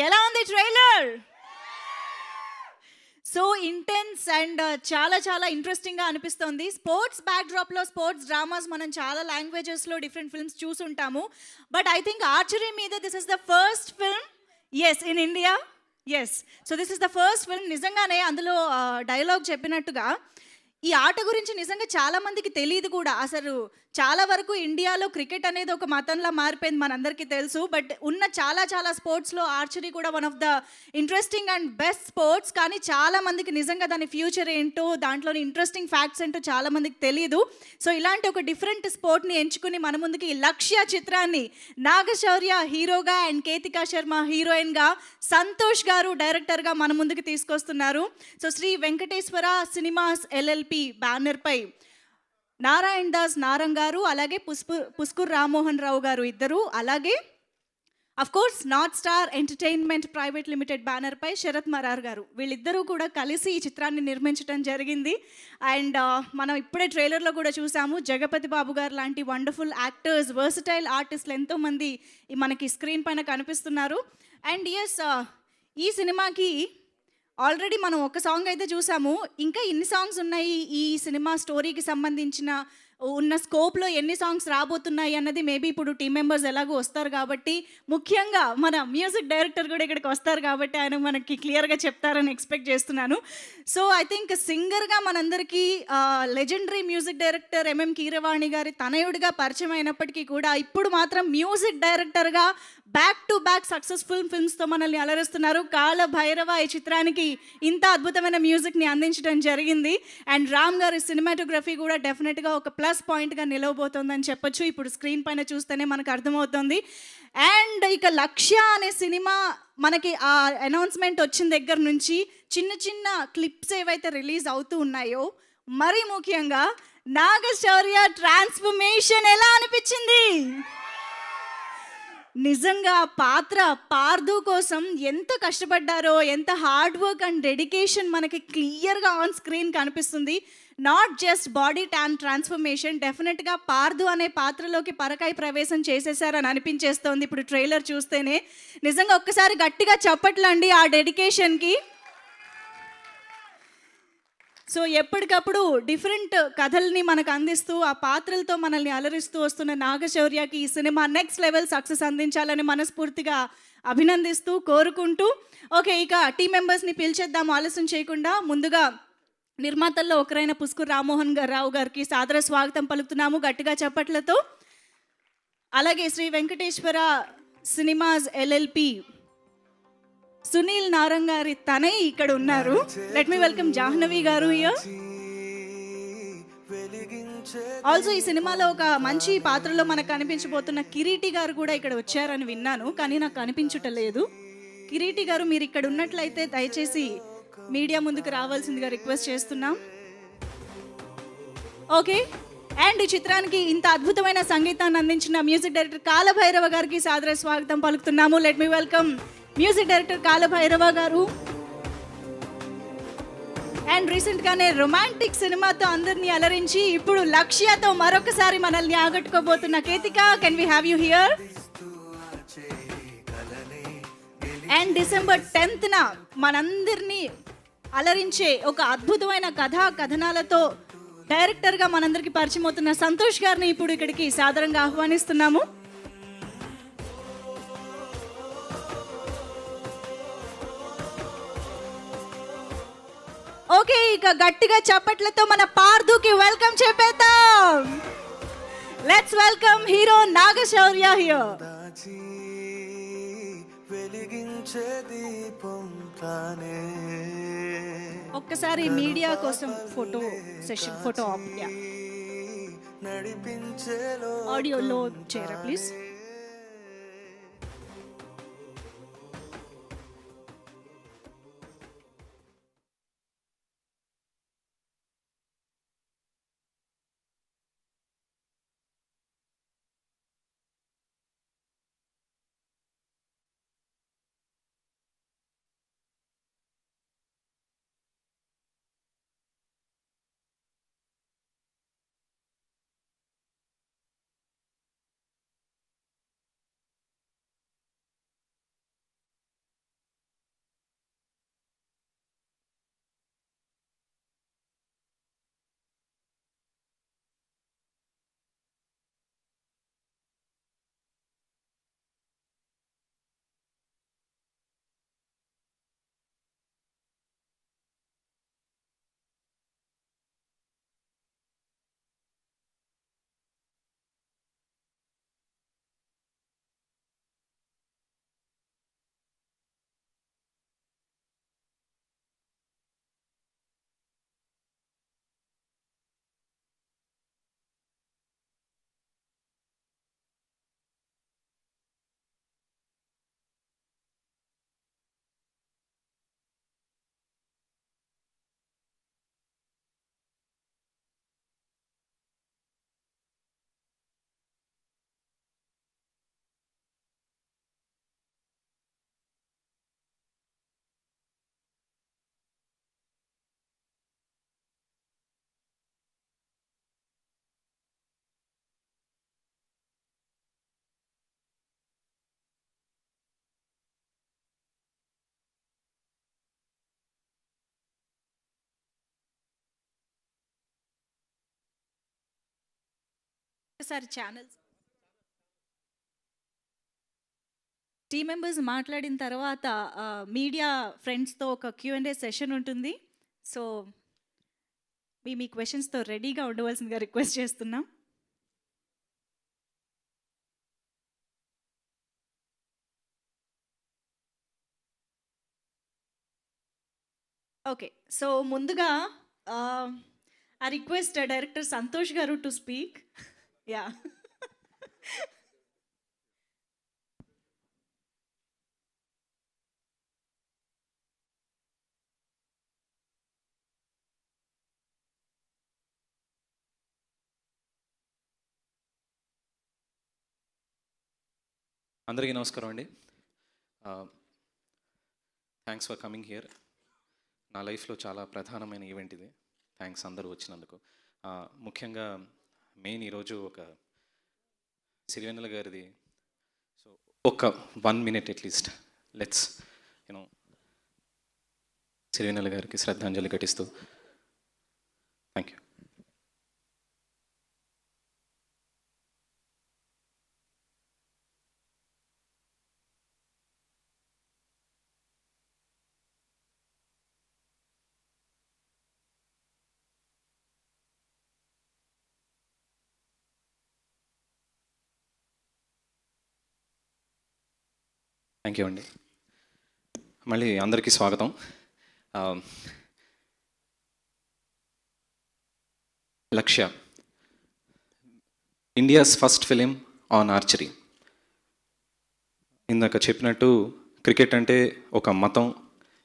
ఎలా ఉంది trailer? So intense and చాలా చాలా ఇంట్రెస్టింగ్గా అనిపిస్తుంది. స్పోర్ట్స్ బ్యాక్డ్రాప్లో స్పోర్ట్స్ డ్రామాస్ మనం చాలా లాంగ్వేజెస్లో డిఫరెంట్ ఫిల్మ్స్ చూసుంటాము. బట్ ఐ థింక్ ఆర్చరీ మీద this is the first film in India. So this is the first film. నిజంగానే అందులో డైలాగ్ చెప్పినట్టుగా ఈ ఆట గురించి నిజంగా చాలా మందికి తెలియదు కూడా. అసలు చాలా వరకు ఇండియాలో క్రికెట్ అనేది ఒక మతంలా మారిపోయింది, మనందరికీ తెలుసు. బట్ ఉన్న చాలా చాలా స్పోర్ట్స్లో ఆర్చరీ కూడా one of the interesting and best sports. కానీ చాలా మందికి నిజంగా దాని ఫ్యూచర్ ఏంటో, దాంట్లోని ఇంట్రెస్టింగ్ ఫ్యాక్ట్స్ ఏంటో చాలా మందికి తెలియదు. సో ఇలాంటి ఒక డిఫరెంట్ స్పోర్ట్ని ఎంచుకుని మన ముందుకి లక్ష్య చిత్రాన్ని నాగశౌర్య హీరోగా అండ్ కేతికా శర్మ హీరోయిన్గా, సంతోష్ గారు డైరెక్టర్గా మన ముందుకు తీసుకొస్తున్నారు. So Shri Venkateswara cinemas LLP బ్యానర్పై నారాయణ దాస్ నారంగ్ గారు, అలాగే పుష్కూర్ రామ్మోహన్ రావు గారు ఇద్దరు, అలాగే of course North Star Entertainment Private Limited బ్యానర్పై శరత్ మరార్ గారు, వీళ్ళిద్దరూ కూడా కలిసి ఈ చిత్రాన్ని నిర్మించడం జరిగింది. అండ్ మనం ఇప్పుడే ట్రైలర్లో కూడా చూసాము, జగపతి బాబు గారు లాంటి వండర్ఫుల్ యాక్టర్స్, వర్సటైల్ ఆర్టిస్టులు ఎంతోమంది మనకి స్క్రీన్ పైన కనిపిస్తున్నారు. అండ్ ఈ సినిమాకి ఆల్రెడీ మనం ఒక సాంగ్ అయితే చూసాము. ఇంకా ఎన్ని సాంగ్స్ ఉన్నాయి ఈ సినిమా స్టోరీకి సంబంధించిన, ఉన్న స్కోప్లో ఎన్ని సాంగ్స్ రాబోతున్నాయి అన్నది మేబీ ఇప్పుడు టీం మెంబర్స్ ఎలాగో వస్తారు కాబట్టి, ముఖ్యంగా మన మ్యూజిక్ డైరెక్టర్ కూడా ఇక్కడికి వస్తారు కాబట్టి ఆయన మనకి క్లియర్గా చెప్తారని ఎక్స్పెక్ట్ చేస్తున్నాను. సో ఐ థింక్ సింగర్గా మనందరికీ legendary music director MM Keeravani గారి తనయుడిగా పరిచయం అయినప్పటికీ కూడా ఇప్పుడు మాత్రం మ్యూజిక్ డైరెక్టర్గా బ్యాక్ టు బ్యాక్ సక్సెస్ఫుల్ ఫిల్మ్స్తో మనల్ని అలరిస్తున్నారు. కాల భైరవ ఈ చిత్రానికి ఇంత అద్భుతమైన మ్యూజిక్ని అందించడం జరిగింది. అండ్ రామ్ గారి సినిమాటోగ్రఫీ కూడా డెఫినెట్గా ఒక ప్లస్ పాయింట్గా నిలవబోతోందని చెప్పొచ్చు. ఇప్పుడు స్క్రీన్ పైన చూస్తేనే మనకు అర్థమవుతుంది. అండ్ ఇక లక్ష్య అనే సినిమా మనకి ఆ అనౌన్స్మెంట్ వచ్చిన దగ్గర నుంచి చిన్న చిన్న క్లిప్స్ ఏవైతే రిలీజ్ అవుతూ ఉన్నాయో, మరీ ముఖ్యంగా నాగశౌర్య ట్రాన్స్ఫర్మేషన్ ఎలా అనిపించింది? నిజంగా పాత్ర పార్దు కోసం ఎంత కష్టపడ్డారో, ఎంత హార్డ్ వర్క్ అండ్ డెడికేషన్ మనకి క్లియర్గా ఆన్ స్క్రీన్ కనిపిస్తుంది. నాట్ జస్ట్ బాడీ ట్రాన్స్ఫర్మేషన్, డెఫినెట్గా పార్దు అనే పాత్రలోకి పరకాయ ప్రవేశం చేసేసారని అనిపించేస్తోంది ఇప్పుడు ట్రైలర్ చూస్తేనే. నిజంగా ఒక్కసారి గట్టిగా చప్పట్లండి ఆ డెడికేషన్కి. సో ఎప్పటికప్పుడు డిఫరెంట్ కథల్ని మనకు అందిస్తూ ఆ పాత్రలతో మనల్ని అలరిస్తూ వస్తున్న నాగశౌర్యకి ఈ సినిమా నెక్స్ట్ లెవెల్ సక్సెస్ అందించాలని మనస్ఫూర్తిగా అభినందిస్తూ కోరుకుంటూ, ఓకే ఇక టీం మెంబర్స్ని పిలిచేద్దాము ఆలస్యం చేయకుండా. ముందుగా నిర్మాతల్లో ఒకరైన పుష్కూర్ రామ్మోహన్ రావు గారికి సాదర స్వాగతం పలుకుతున్నాము గట్టిగా చప్పట్లతో. అలాగే శ్రీ వెంకటేశ్వర సినిమాస్ ఎల్ఎల్పి సునీల్ నారంగ్ గారి తనై ఇక్కడ ఉన్నారు. లెట్ మీ వెల్కమ్ జాహ్నవి గారు హియర్. ఆల్సో ఈ సినిమాలో ఒక మంచి పాత్రలో మనకు కనిపించబోతున్న కిరీటి గారు కూడా ఇక్కడ వచ్చారని విన్నాను, కానీ నాకు కనిపించటలేదు. కిరీటి గారు మీరు ఇక్కడ ఉన్నట్లయితే దయచేసి మీడియా ముందుకు రావాల్సిందిగా రిక్వెస్ట్ చేస్తున్నాం. ఓకే. అండ్ ఈ చిత్రానికి ఇంత అద్భుతమైన సంగీతాన్ని అందించిన మ్యూజిక్ డైరెక్టర్ కాలభైరవ గారికి సాదర స్వాగతం పలుకుతున్నాము. Let me welcome music director Kaala Bhairava garu. And రీసెంట్గానే రొమాంటిక్ సినిమాతో అందరినీ అలరించి ఇప్పుడు లక్ష్యతో మరొకసారి మనల్ని ఆగట్టుకోబోతున్న Ketika, can we have you here? And December 10th మనందరినీ అలరించే ఒక అద్భుతమైన కథనాలతో డైరెక్టర్గా మనందరికీ పరిచయం అవుతున్న సంతోష్ గారిని ఇప్పుడు ఇక్కడికి సాదరంగా ఆహ్వానిస్తున్నాము. ఓకే ఇక గట్టిగా చప్పట్లతో మన పార్దుకి వెల్కమ్ చెప్పేద్దాం. Let's welcome hero Naga Shaurya here. ఒక్కసారి మీడియా కోసం ఫోటో సెషన్, ఫోటో ఆడియోలో చేయరా ప్లీజ్. ఒక్కసారి ఛానల్స్ టీమ్ మెంబర్స్ మాట్లాడిన తర్వాత మీడియా ఫ్రెండ్స్తో ఒక Q&A సెషన్ ఉంటుంది. సో మీ క్వశ్చన్స్తో రెడీగా ఉండవలసిందిగా రిక్వెస్ట్ చేస్తున్నాం. ఓకే, సో ముందుగా ఐ రిక్వెస్ట్ డైరెక్టర్ సంతోష్ గారు టు స్పీక్. యా, అందరికీ నమస్కారం అండి. Thanks for coming here. నా లైఫ్లో చాలా ప్రధానమైన ఈవెంట్ ఇది. థ్యాంక్స్ అందరూ వచ్చినందుకు. ముఖ్యంగా మెయిన్ ఈరోజు ఒక సిరివెన్నెల గారిది. సో ఒక 1 minute at least let's you know Sirivennela గారికి శ్రద్ధాంజలి ఘటిస్తూ. Thank you. థ్యాంక్ యూ అండి. మళ్ళీ అందరికీ స్వాగతం. Lakshya, India's first film on archery. ఇందాక చెప్పినట్టు క్రికెట్ అంటే ఒక మతం,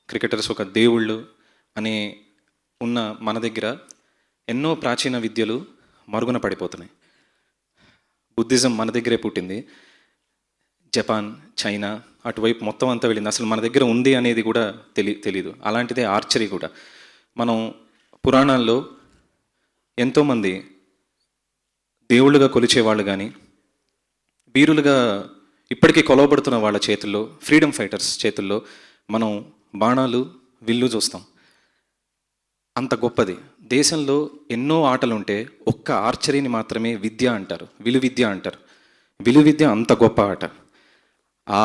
క్రికెటర్స్ ఒక దేవుళ్ళు అనే ఉన్న మన దగ్గర ఎన్నో ప్రాచీన విద్యలు మరుగున పడిపోతున్నాయి. బుద్ధిజం మన దగ్గరే పుట్టింది. జపాన్, చైనా అటువైపు మొత్తం అంతా వెళ్ళింది. అసలు మన దగ్గర ఉంది అనేది కూడా తెలీదు. అలాంటిదే ఆర్చరీ కూడా. మనం పురాణాల్లో ఎంతోమంది దేవుళ్ళుగా కొలిచేవాళ్ళు కానీ, వీరులుగా ఇప్పటికీ కొలవబడుతున్న వాళ్ళ చేతుల్లో, ఫ్రీడమ్ ఫైటర్స్ చేతుల్లో మనం బాణాలు, విల్లు చూస్తాం. అంత గొప్పది. దేశంలో ఎన్నో ఆటలు ఉంటే ఒక్క ఆర్చరీని మాత్రమే విద్య అంటారు, విలువిద్య అంటారు. విలువిద్య అంత గొప్ప ఆట. ఆ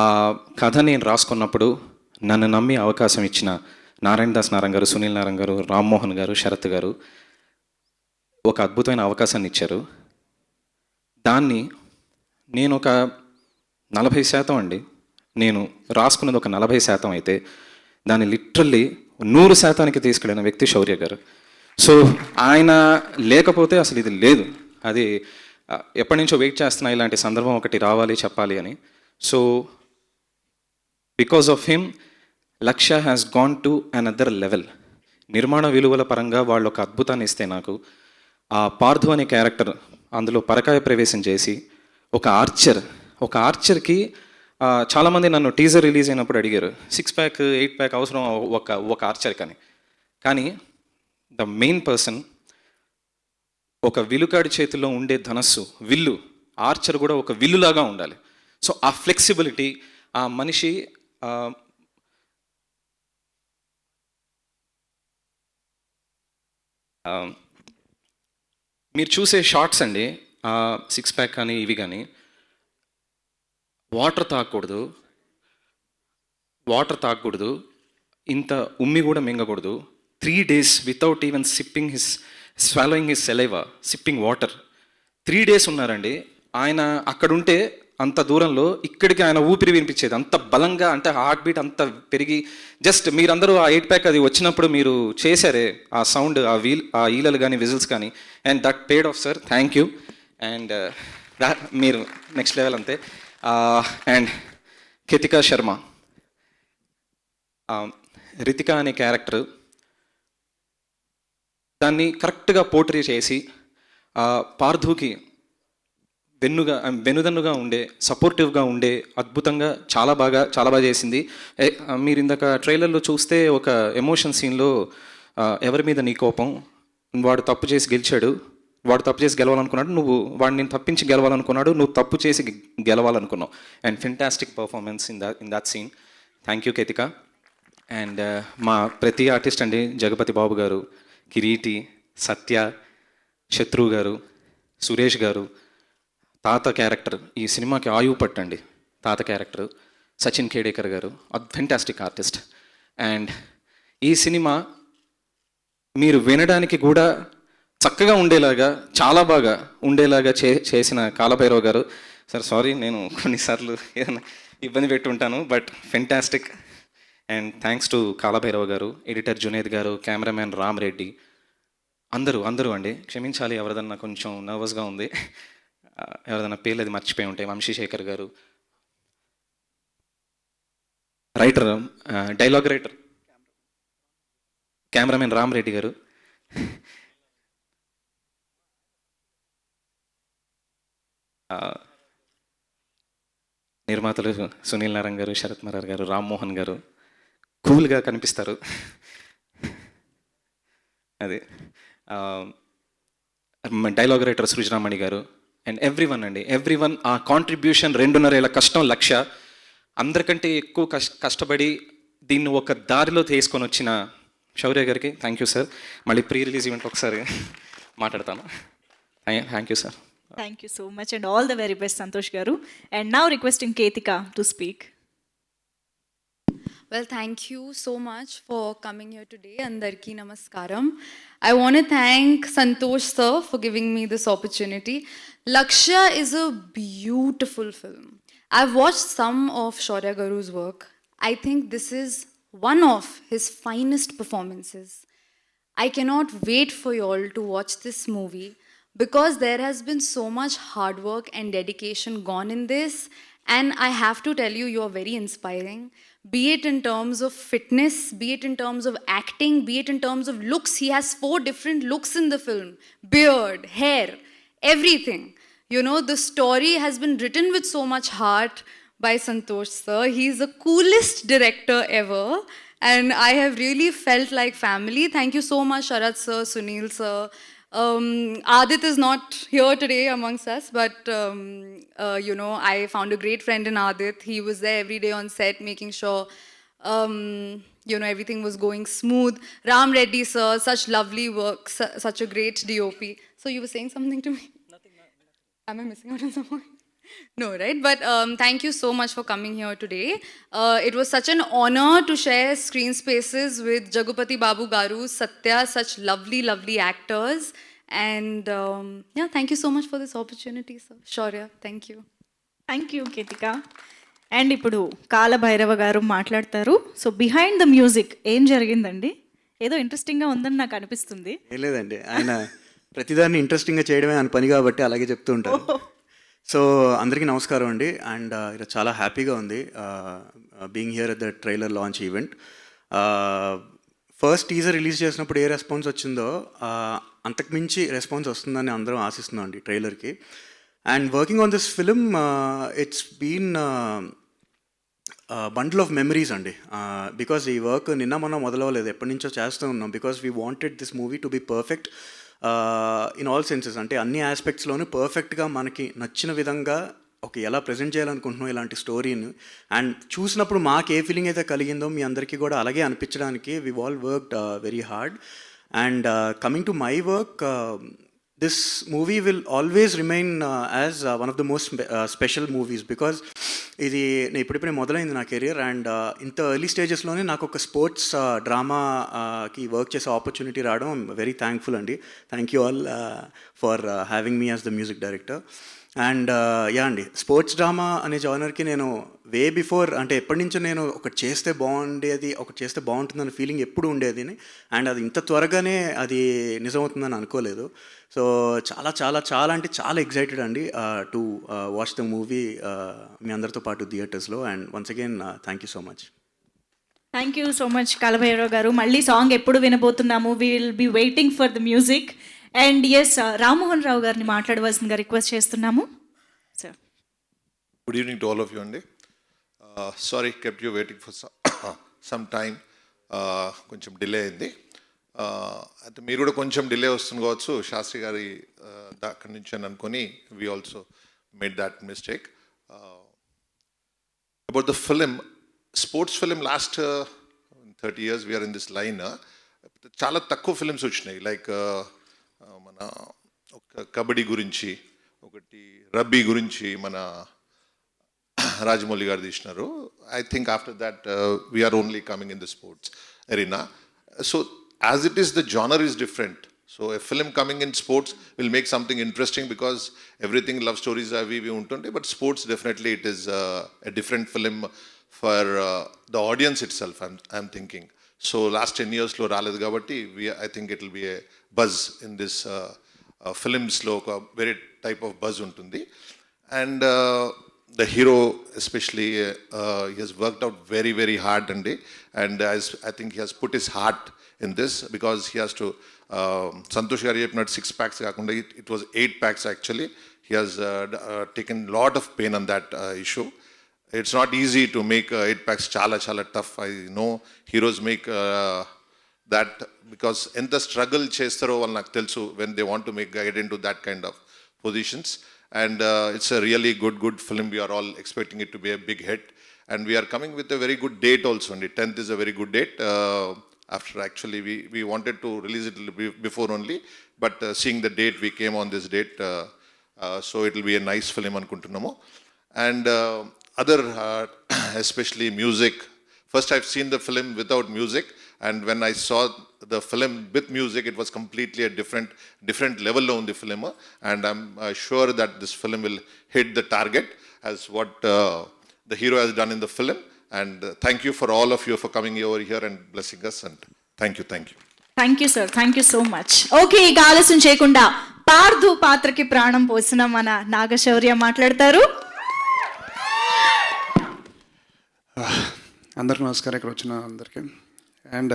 కథ నేను రాసుకున్నప్పుడు నన్ను నమ్మి అవకాశం ఇచ్చిన నారాయణ దాస్ నారాయణ గారు, సునీల్ నారాయణ గారు, రామ్మోహన్ గారు, శరత్ గారు ఒక అద్భుతమైన అవకాశాన్ని ఇచ్చారు. దాన్ని నేను ఒక 40% అండి, నేను రాసుకున్నది ఒక 40% అయితే దాన్ని లిటరల్లీ 100%కి తీసుకెళ్ళిన వ్యక్తి శౌర్య గారు. సో ఆయన లేకపోతే అసలు ఇది లేదు. అది ఎప్పటి నుంచో వెయిట్ చేస్తున్నా ఇలాంటి సందర్భం ఒకటి రావాలి, చెప్పాలి అని. సో బికాస్ ఆఫ్ హిమ్ లక్ష్య has gone to another level. నిర్మాణ విలువల పరంగా వాళ్ళు ఒక అద్భుతాన్ని ఇస్తే నాకు ఆ పార్థు అనే క్యారెక్టర్ అందులో పరకాయ ప్రవేశం చేసి ఒక ఆర్చర్కి చాలామంది నన్ను టీజర్ రిలీజ్ అయినప్పుడు అడిగారు 6 pack 8 pack అవసరం ఒక ఆర్చర్ కానీ ద మెయిన్ పర్సన్ ఒక విలుకాడి చేతిలో ఉండే ధనస్సు, విల్లు, ఆర్చర్ కూడా ఒక విల్లులాగా ఉండాలి. సో ఆ ఫ్లెక్సిబిలిటీ, ఆ మనిషి మీరు చూసే షార్ట్స్ అండి, 6 pack కానీ ఇవి కానీ వాటర్ తాగకూడదు, ఇంత ఉమ్మి కూడా మింగకూడదు. 3 days without even swallowing his saliva, sipping water. 3 days ఉన్నారండి ఆయన. అక్కడుంటే అంత దూరంలో ఇక్కడికి ఆయన ఊపిరి వినిపించేది అంత బలంగా, అంటే హార్ట్ బీట్ అంత పెరిగి. జస్ట్ మీరందరూ ఆ 8 pack అది వచ్చినప్పుడు మీరు చేశారే ఆ సౌండ్, ఆ ఈలలు కానీ విజిల్స్ కానీ, and that paid of sir. Thank you. And మీరు నెక్స్ట్ లెవెల్ అంతే. అండ్ కితికా శర్మ, రితిక అనే క్యారెక్టర్, దాన్ని కరెక్ట్గా పోర్ట్రే చేసి పార్థుకి వెనుదన్నుగా ఉండే, సపోర్టివ్గా ఉండే, అద్భుతంగా చాలా బాగా చేసింది. మీరు ఇందాక ట్రైలర్లో చూస్తే ఒక ఎమోషన్ సీన్లో ఎవరి మీద నీ కోపం, వాడు తప్పు చేసి గెలిచాడు, వాడు తప్పు చేసి గెలవాలనుకున్నాడు, వాడిని నేను తప్పించి గెలవాలనుకున్నాడు, నువ్వు తప్పు చేసి గెలవాలనుకున్నావు. And fantastic performance in that scene. Thank you Ketika. And మా ప్రతి ఆర్టిస్ట్ అండి, జగపతి బాబు గారు, కిరీటి, సత్య, శత్రు గారు, సురేష్ గారు, తాత క్యారెక్టర్ ఈ సినిమాకి ఆయువు పట్టండి. తాత క్యారెక్టర్ సచిన్ ఖేడేకర్ గారు ఫెంటాస్టిక్ ఆర్టిస్ట్. అండ్ ఈ సినిమా మీరు వినడానికి కూడా చక్కగా ఉండేలాగా, చాలా బాగా ఉండేలాగా చేసిన కాలభైరవ్ గారు. సార్ సారీ, నేను కొన్నిసార్లు ఏదైనా ఇబ్బంది పెట్టి ఉంటాను, but fantastic. And thanks to Kal Bhairav గారు, ఎడిటర్ జునేద్ గారు, కెమెరామ్యాన్ రామ్ రెడ్డి, అందరూ అండి. క్షమించాలి ఎవరిదన్నా కొంచెం నర్వస్గా ఉంది, ఎవరిదన్నా పేర్లు అది మర్చిపోయి ఉంటాయి. వంశీశేఖర్ గారు, writer, dialogue writer, cameraman Ram Reddy గారు, నిర్మాతలు సునీల్ నారాయణ గారు, శరత్ మరార్ గారు, రామ్మోహన్ గారు కూల్గా కనిపిస్తారు. అది డైలాగ్ రైటర్ సృజనామణి గారు అండ్ ఎవ్రీ వన్ ఆ కాంట్రిబ్యూషన్ 2.5 ఏళ్ళ కష్టం 1,00,000. అందరికంటే ఎక్కువ కష్టపడి దీన్ని ఒక దారిలో తీసుకొని వచ్చిన శౌర్య గారికి థ్యాంక్ యూ సార్. మళ్ళీ ప్రీ రిలీజ్ ఈవెంట్ ఒకసారి మాట్లాడతాను. Thank you sir. Thank you so much and all the very best, Santosh Garu. And now requesting Ketika to speak. Well, thank you so much for coming here today. Andarki namaskaram. I want to thank Santosh sir for giving me this opportunity. Lakshya is a beautiful film. I've watched some of Shaurya Garu's work. I think this is one of his finest performances. I cannot wait for you all to watch this movie because there has been so much hard work and dedication gone in this, and I have to tell you, you are very inspiring. Be it in terms of fitness, be it in terms of acting, be it in terms of looks. He has 4 different looks in the film: beard, hair, everything. You know, the story has been written with so much heart by Santosh sir. He's the coolest director ever, and I have really felt like family. Thank you so much, Sharat sir, Sunil sir. Adit is not here today amongst us, but you know, I found a great friend in Adit. He was there every day on set, making sure you know, everything was going smooth. Ram Reddy sir, such lovely work, such a great DOP. So you were saying something to me? Nothing. Am I missing out on someone? No, right? But thank you so much for coming here today. It was such an honor to share screen spaces with Jagupati Babu Garu, Satya, such lovely, lovely actors. And yeah, thank you so much for this opportunity, sir. Shaurya, thank you. Thank you, Ketika. And ఇప్పుడు కాలభైరవ గారు మాట్లాడతారు. So behind the music ఏం జరిగిందండి? ఏదో ఇంట్రెస్టింగ్గా ఉందని నాకు అనిపిస్తుంది. ఏం లేదండి, ఆయన ప్రతిదాన్ని ఇంట్రెస్టింగ్గా చేయడమే ఆయన పని కాబట్టి అలాగే చెప్తూ ఉంటారు. సో అందరికీ నమస్కారం అండి. అండ్ ఇది చాలా హ్యాపీగా ఉంది being here at the trailer launch event. First teaser release చేసినప్పుడు ఏ రెస్పాన్స్ వచ్చిందో అంతకుమించి రెస్పాన్స్ వస్తుందని అందరం ఆశిస్తున్నాం అండి ట్రైలర్కి. And working on this film, it's been bundle of memories అండి. బికాజ్ ఈ వర్క్ నిన్న మొన్న మొదలవ్వలేదు, ఎప్పటి నుంచో చేస్తూ ఉన్నాం. Because we wanted this movie to be perfect in all senses. అంటే అన్ని ఆస్పెక్ట్స్లోనూ పర్ఫెక్ట్గా మనకి నచ్చిన విధంగా ఎలా ప్రజెంట్ చేయాలనుకుంటున్నాం ఇలాంటి స్టోరీని. అండ్ చూసినప్పుడు మాకు ఏ ఫీలింగ్ అయితే కలిగిందో మీ అందరికీ కూడా అలాగే అనిపించడానికి we all worked very hard. And coming to my work, this movie will always remain as one of the most special movies. Because ఇది ఇప్పుడిప్పుడే మొదలైంది నా కెరియర్. అండ్ ఇంత ఎర్లీ స్టేజెస్లోనే నాకు ఒక స్పోర్ట్స్ డ్రామాకి వర్క్ చేసే ఆపర్చునిటీ రావడం వెరీ థ్యాంక్ఫుల్ అండి. Thank you all for having me as the music director. And yeah అండి, స్పోర్ట్స్ డ్రామా అనే జానర్కి నేను వే బిఫోర్, అంటే ఎప్పటి నుంచో నేను ఒకటి చేస్తే బాగుండేది, ఒకటి చేస్తే బాగుంటుందన్న ఫీలింగ్ ఎప్పుడు ఉండేది. అండ్ అది ఇంత త్వరగానే అది నిజమవుతుందని అనుకోలేదు. సో చాలా చాలా చాలా అంటే చాలా ఎక్సైటెడ్ అండి టు వాచ్ ద మూవీ మీ అందరితో పాటు థియేటర్స్లో. And once again thank you so much. Thank you so much Kaala Bhairava garu. మళ్ళీ సాంగ్ ఎప్పుడు వినబోతున్నాము? We will be waiting for the music. And yes, Rammohan Rao గారిని మాట్లాడవలసిందిగా రిక్వెస్ట్ చేస్తున్నాము sir. Good evening to all of you అండి. Sorry kept you waiting for some time. కొంచెం delay అయింది. అయితే మీరు కూడా కొంచెం డిలే వస్తుంది కావచ్చు శాస్త్రి గారి అక్కడి నుంచి అని అనుకొని we also made that mistake. About the film, sports film last 30 years we are in this line. చాలా తక్కువ ఫిలిమ్స్ వచ్చినాయి. లైక్ మన ఒక కబడ్డీ గురించి, ఒక ఒకటి రబ్బీ గురించి మన రాజమౌళి గారు తీసినారు. I think after that we are only coming in the sports arena. So as it is the genre is different. So a film coming in sports will make something interesting because everything love stories అవి ఇవి ఉంటుంటాయి. But sports definitely it is a different film for the audience itself I'm thinking. So last 10 yearsలో రాలేదు కాబట్టి I think it will be a buzz in this ఫిలిమ్స్లో ఒక వేరే type of buzz ఉంటుంది. And the hero especially he has worked out very very hard and I think he has put his heart in this because he has to Santosh garu cheppinattu 6 packs kaakunda it was 8 packs actually. He has taken lot of pain on that issue. It's not easy to make 8 packs, chala tough. I know heroes make that because enta struggle chestaro vallu naku telusu when they want to get into that kind of positions. And it's a really good film. We are all expecting it to be a big hit, and we are coming with a very good date also. And the 10th is a very good date. After actually we wanted to release it before only, but seeing the date we came on this date, so it will be a nice film anukuntunnamo. And other especially music. First I've seen the film without music, and when I saw the film with music, it was completely a different level on the film, and I'm sure that this film will hit the target as what the hero has done in the film. And thank you for all of you for coming over here and blessing us, and thank you. Thank you sir, thank you so much. Okay, ఇక ఆలస్యం చేయకుండా పార్థు పాత్రకి ప్రాణం పోసిన మన నాగశౌర్య మాట్లాడతారు. అందరికి నమస్కారం, ఇక్కడ వచ్చిన అందరికీ. అండ్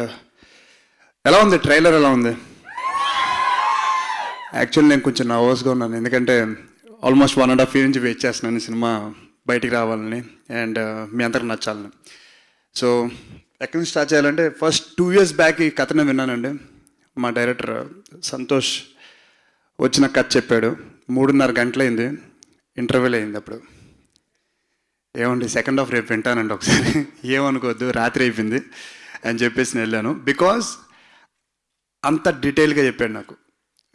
ఎలా ఉంది ట్రైలర్, ఎలా ఉంది? యాక్చువల్లీ నేను కొంచెం నర్వస్గా ఉన్నాను, ఎందుకంటే ఆల్మోస్ట్ 1.5 years నుంచి వెయిట్ చేస్తున్నాను ఈ సినిమా బయటికి రావాలని అండ్ మీ అందరికి నచ్చాలని. సో ఎక్కడి నుంచి స్టార్ట్ చేయాలంటే ఫస్ట్ 2 years బ్యాక్ ఈ కథను విన్నానండి. మా డైరెక్టర్ సంతోష్ వచ్చిన కథ చెప్పాడు. 3.5 గంటలైంది, ఇంటర్వ్యూలు అయింది. అప్పుడు ఏమండి సెకండ్ హాఫ్ రేపు వింటానండి ఒకసారి, ఏమనుకోవద్దు రాత్రి అయిపోయింది అని చెప్పేసి నేను వెళ్ళాను. బికాజ్ అంత డీటెయిల్గా చెప్పాడు నాకు.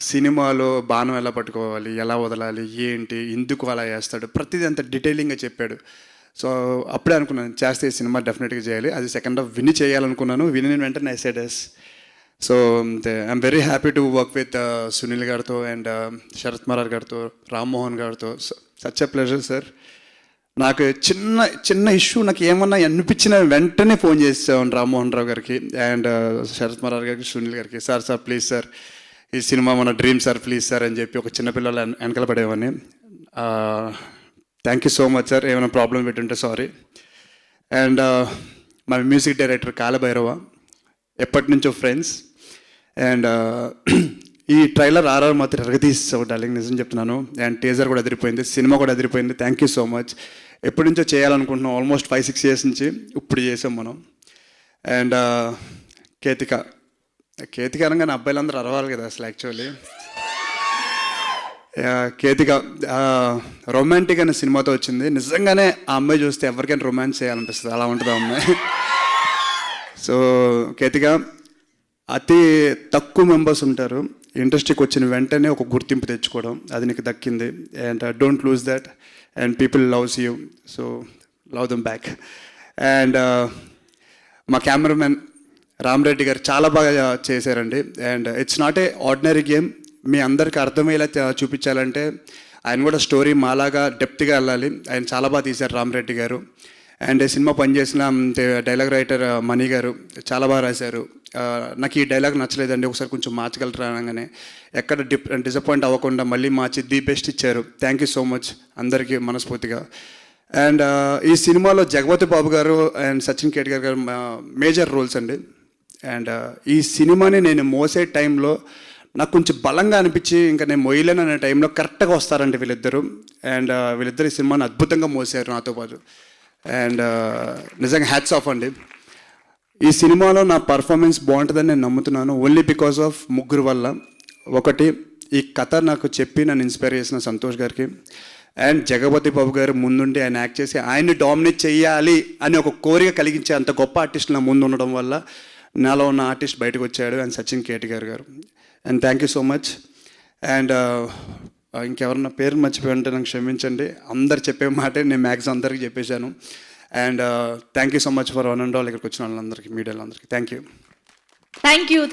సినిమాలో బాణం ఎలా పట్టుకోవాలి, ఎలా వదలాలి, ఏంటి, ఎందుకు అలా చేస్తాడు, ప్రతిదీ అంత డీటెయిలింగ్గా చెప్పాడు. సో అప్పుడే అనుకున్నాను చేస్తే ఈ సినిమా డెఫినెట్గా చేయాలి. అది సెకండ్ హాఫ్ విని చేయాలనుకున్నాను. విని వెంటనే I said yes. So I'm very happy to work with Sunil గారితో అండ్ శరత్ మరార్ గారితో, రామ్మోహన్ గారితో. Such a pleasure sir. నాకు చిన్న ఇష్యూ నాకు ఏమన్నా అనిపించిన వెంటనే ఫోన్ చేసేవాడిని రామ్మోహన్ రావు గారికి అండ్ శరత్ మరార్ గారికి, సునీల్ గారికి. సార్ ప్లీజ్ సార్, ఈ సినిమా మన డ్రీమ్ సార్, ప్లీజ్ సార్ అని చెప్పి ఒక చిన్నపిల్లలు వెనకాల పడేవాడిని. థ్యాంక్ యూ సో మచ్ సార్. ఏమైనా ప్రాబ్లం పెట్టుంటే సారీ. అండ్ మా మ్యూజిక్ డైరెక్టర్ కాలభైరవ, ఎప్పటి నుంచో ఫ్రెండ్స్. అండ్ ఈ ట్రైలర్ ఆర్ఆర్ మాత్రం ఎరగతీసావు డార్లింగ్, నిజం చెప్తున్నాను. అండ్ టీజర్ కూడా అదిరిపోయింది, సినిమా కూడా అదిరిపోయింది. Thank you so much. ఎప్పటి నుంచో చేయాలనుకుంటున్నాం, ఆల్మోస్ట్ 5-6 years నుంచి. ఇప్పుడు చేసాం మనం. అండ్ కేతిక అనగానే అబ్బాయిలందరూ అరవాలి కదా అసలు. యాక్చువల్లీ కేతిక రొమాంటిక్ అనే సినిమాతో వచ్చింది. నిజంగానే ఆ అమ్మాయి చూస్తే ఎవరికైనా రొమాన్స్ చేయాలనిపిస్తుంది, అలా ఉంటుంది ఆ అమ్మాయి. సో కేతిక, అతి తక్కువ మెంబర్స్ ఉంటారు ఇండస్ట్రీకి వచ్చిన వెంటనే ఒక గుర్తింపు తెచ్చుకోవడం, అది నీకు దక్కింది. And don't lose that. And people loves you, so love them back. And మా కెమెరామెన్ రామ్ రెడ్డి గారు చాలా బాగా చేశారండి. And it's not a ordinary game. మీ అందరికీ అర్థమయ్యేలా చూపించాలంటే ఆయన కూడా స్టోరీ మాలాగా డెప్త్గా వెళ్ళాలి. ఆయన చాలా బాగా తీశారు రామ్ రెడ్డి గారు. అండ్ సినిమా పనిచేసిన డైలాగ్ రైటర్ మణి గారు చాలా బాగా రాశారు. నాకు ఈ డైలాగ్ నచ్చలేదండి, ఒకసారి కొంచెం మార్చగలరా అనగానే ఎక్కడ డిసప్పాయింట్ అవ్వకుండా మళ్ళీ మార్చి ది బెస్ట్ ఇచ్చారు. థ్యాంక్ యూ సో మచ్ అందరికీ మనస్ఫూర్తిగా. అండ్ ఈ సినిమాలో జగపతి బాబు గారు అండ్ సచిన్ కేట్కర్ గారు మేజర్ రోల్స్ అండి. అండ్ ఈ సినిమాని నేను మోసే టైంలో నాకు కొంచెం బలంగా అనిపించి ఇంకా నేను మొయ్యలేను అనే టైంలో కరెక్ట్గా వస్తారండి వీళ్ళిద్దరూ. అండ్ వీళ్ళిద్దరు ఈ సినిమాని అద్భుతంగా మోసారు నాతో పాటు. అండ్ నిజంగా హ్యాట్స్ ఆఫ్ అండి. ఈ సినిమాలో నా పర్ఫార్మెన్స్ బాగుంటుందని నేను నమ్ముతున్నాను, ఓన్లీ బికాస్ ఆఫ్ ముగ్గురు వల్ల. ఒకటి, ఈ కథ నాకు చెప్పి నన్ను ఇన్స్పైర్ చేసిన సంతోష్ గారికి. అండ్ జగపతి బాబు గారు ముందుండి ఆయన యాక్ట్ చేసి ఆయన్ని డామినేట్ చేయాలి అని ఒక కోరిక కలిగించే అంత గొప్ప ఆర్టిస్ట్ నా ముందు ఉండడం వల్ల నాలో ఉన్న ఆర్టిస్ట్ బయటకు వచ్చాడు. అండ్ సచిన్ కేట్కర్ గారు. And thank you so much. And ఇంకెవరన్నా పేరు మర్చిపోయి ఉంటే నాకు క్షమించండి. అందరు చెప్పే మాటే నేను మ్యాక్సిమం అందరికీ చెప్పేశాను. And thank you so much for one and all ఇక్కడికి వచ్చిన వాళ్ళందరికీ, మీడియా అందరికీ థ్యాంక్ యూ. Thank you